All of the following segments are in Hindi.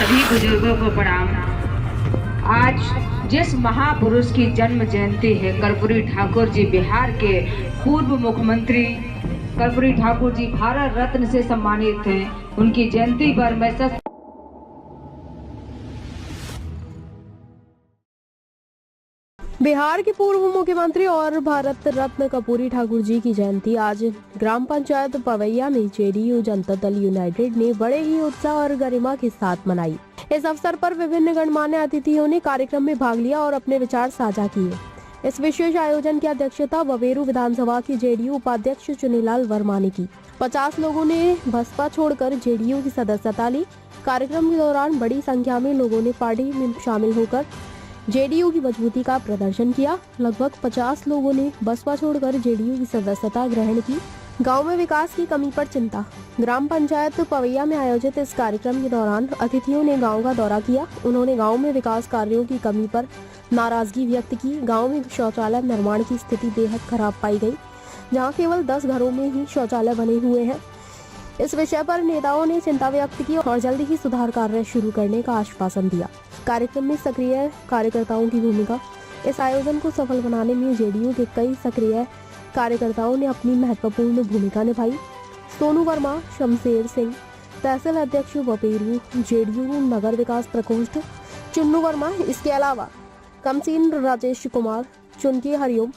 सभी बुजुर्गों को प्रणाम। आज जिस महापुरुष की जन्म जयंती है, कर्पूरी ठाकुर जी बिहार के पूर्व मुख्यमंत्री कर्पूरी ठाकुर जी भारत रत्न से सम्मानित हैं। उनकी जयंती पर मैं बिहार के पूर्व मुख्यमंत्री और भारत रत्न कर्पूरी ठाकुर जी की जयंती आज ग्राम पंचायत पवैया में जेडीयू जनता दल यूनाइटेड ने बड़े ही उत्साह और गरिमा के साथ मनाई। इस अवसर पर विभिन्न गणमान्य अतिथियों ने कार्यक्रम में भाग लिया और अपने विचार साझा किए। इस विशेष आयोजन की अध्यक्षता बवेरू विधानसभा की जेडीयू उपाध्यक्ष चुनीलाल वर्मा ने की। 50 लोगों ने बसपा छोड़कर जेडीयू की सदस्यता ली। कार्यक्रम के दौरान बड़ी संख्या में लोगों ने पार्टी में शामिल होकर जेडीयू की मजबूती का प्रदर्शन किया। लगभग 50 लोगों ने बसपा छोड़कर जेडीयू की सदस्यता ग्रहण की। गांव में विकास की कमी पर चिंता। ग्राम पंचायत पवैया में आयोजित इस कार्यक्रम के दौरान अतिथियों ने गांव का दौरा किया। उन्होंने गांव में विकास कार्यों की कमी पर नाराजगी व्यक्त की। गांव में शौचालय निर्माण की स्थिति बेहद खराब पाई गई, जहां केवल 10 घरों में ही शौचालय बने हुए हैं। इस विषय पर नेताओं ने चिंता व्यक्त की और जल्दी ही सुधार कार्य शुरू करने का आश्वासन दिया। कार्यक्रम में सक्रिय कार्यकर्ताओं की भूमिका। इस आयोजन को सफल बनाने में जेडीयू के कई सक्रिय कार्यकर्ताओं ने अपनी महत्वपूर्ण भूमिका निभाई। सोनू वर्मा, शमशेर सिंह, तहसील अध्यक्ष बवेरू, जेडीयू नगर विकास प्रकोष्ठ चुन्नू वर्मा, इसके अलावा कमसीन राजेश कुमार, चुनकी हरिओम,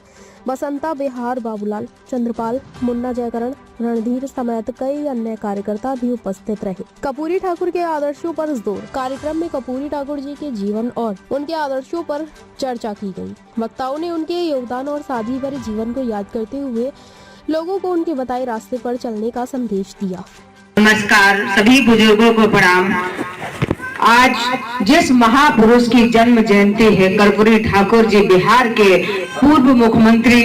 बसंता बिहार बाबूलाल, चंद्रपाल, मुन्ना जयकरण, रणधीर समेत कई अन्य कार्यकर्ता भी उपस्थित रहे। कर्पूरी ठाकुर के आदर्शों पर जोर। कार्यक्रम में कर्पूरी ठाकुर जी के जीवन और उनके आदर्शों पर चर्चा की गई। वक्ताओं ने उनके योगदान और सादगी भरे जीवन को याद करते हुए लोगों को उनके बताए रास्ते पर चलने का संदेश दिया। नमस्कार, सभी बुजुर्गों को प्रणाम। आज जिस महापुरुष की जन्म जयंती है, कर्पूरी ठाकुर जी बिहार के पूर्व मुख्यमंत्री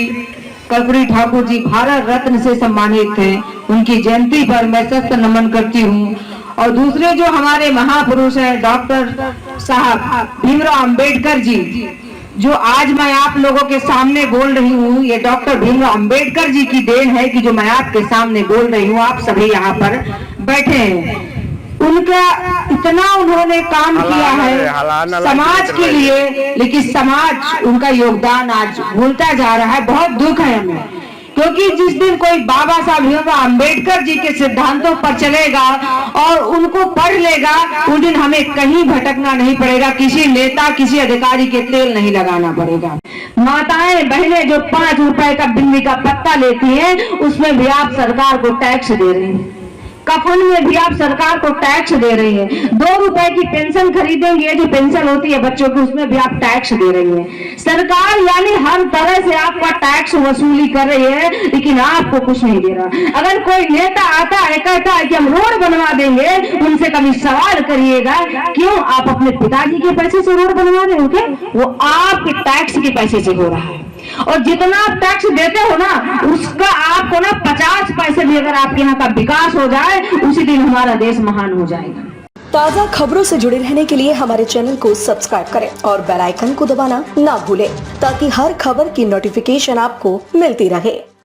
कर्पूरी ठाकुर जी भारत रत्न से सम्मानित हैं। उनकी जयंती पर मैं सख्त नमन करती हूँ। और दूसरे जो हमारे महापुरुष हैं, डॉक्टर साहब भीमराव अंबेडकर जी, जो आज मैं आप लोगों के सामने बोल रही हूँ, ये डॉक्टर भीमराव अंबेडकर जी की देन है कि जो मैं आपके सामने बोल रही हूँ। आप सभी यहाँ पर बैठे हैं। उनका इतना उन्होंने काम किया है समाज के लिए, लेकिन समाज उनका योगदान आज भूलता जा रहा है। बहुत दुख है हमें, क्योंकि जिस दिन कोई बाबा साहब भीमराव अंबेडकर जी के सिद्धांतों पर चलेगा और उनको पढ़ लेगा, उस दिन हमें कहीं भटकना नहीं पड़ेगा, किसी नेता किसी अधिकारी के तेल नहीं लगाना पड़ेगा। माताएं बहनें जो 5 रुपए का बिल्ली का पत्ता लेती हैं, उसमें भी आप सरकार को टैक्स दे रहे हैं। कफन में भी आप सरकार को टैक्स दे रही है। 2 रुपए की पेंशन खरीदेंगे, जो पेंशन होती है बच्चों की, उसमें भी आप टैक्स दे रही है। सरकार यानी हर तरह से आपका टैक्स वसूली कर रही है, लेकिन आपको कुछ नहीं दे रहा। अगर कोई नेता आता है कहता है कि हम रोड बनवा देंगे, उनसे कभी सवाल करिएगा, क्यों आप अपने पिताजी के पैसे से रोड बनवा रहे हो क्या? वो आपके टैक्स के पैसे से हो रहा है। और जितना आप टैक्स देते हो ना, उसका आपको ना 50 पैसे भी अगर आपके यहाँ का विकास हो जाए, उसी दिन हमारा देश महान हो जाएगा। ताज़ा खबरों से जुड़े रहने के लिए हमारे चैनल को सब्सक्राइब करें और बेल आइकन को दबाना ना भूलें, ताकि हर खबर की नोटिफिकेशन आपको मिलती रहे।